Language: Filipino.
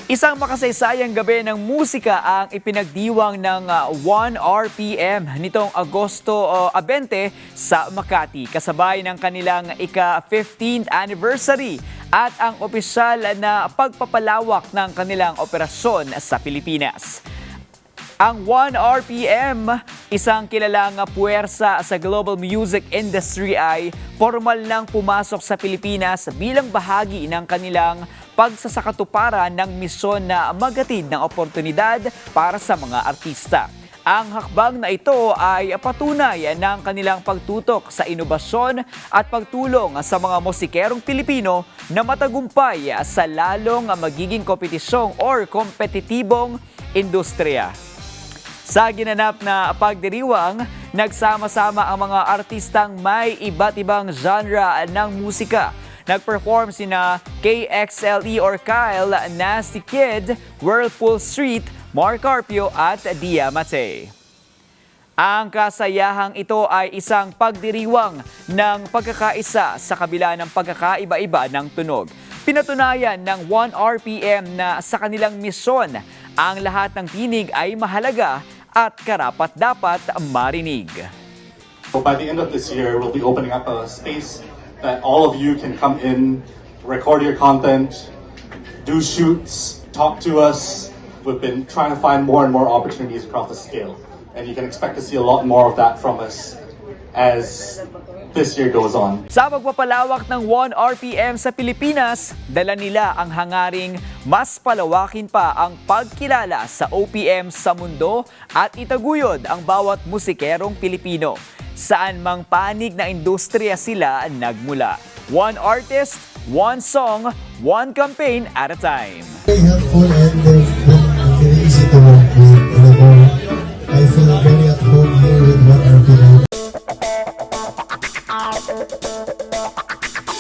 Isang makasaysayang gabi ng musika ang ipinagdiwang ng 1RPM nitong Agosto 20 sa Makati, kasabay ng kanilang ika-15th anniversary at ang opisyal na pagpapalawak ng kanilang operasyon sa Pilipinas. Ang 1RPM, isang kilalang puwersa sa global music industry, ay formal nang pumasok sa Pilipinas bilang bahagi ng kanilang pagsasakatuparan ng misyon na maghatid ng oportunidad para sa mga artista. Ang hakbang na ito ay patunay ng kanilang pagtutok sa inobasyon at pagtulong sa mga musikerong Pilipino na matagumpay sa lalong magiging kompetisyong or kompetitibong industriya. Sa ginanap na pagdiriwang, nagsama-sama ang mga artistang may iba't ibang genre ng musika. Nag-perform sina KXLE or Kyle, Nasty Kid, Whirlpool Street, Mark Carpio at Dia Matei. Ang kasayahang ito ay isang pagdiriwang ng pagkakaisa sa kabila ng pagkakaiba-iba ng tunog. Pinatunayan ng 1RPM na sa kanilang misyon, ang lahat ng tinig ay mahalaga at karapat-dapat marinig. So by the end of this year, we'll be opening up a space that all of you can come in, record your content, do shoots, talk to us. We've been trying to find more and more opportunities across the scale, and you can expect to see a lot more of that from us as this year goes on. Sa pagpapalawak ng 1RPM sa Pilipinas, dala nila ang hangaring mas palawakin pa ang pagkilala sa OPM sa mundo at itaguyod ang bawat musikerong Pilipino. Saan mang panig na industriya sila nagmula. One artist, one song, one campaign at a time. Very helpful and they're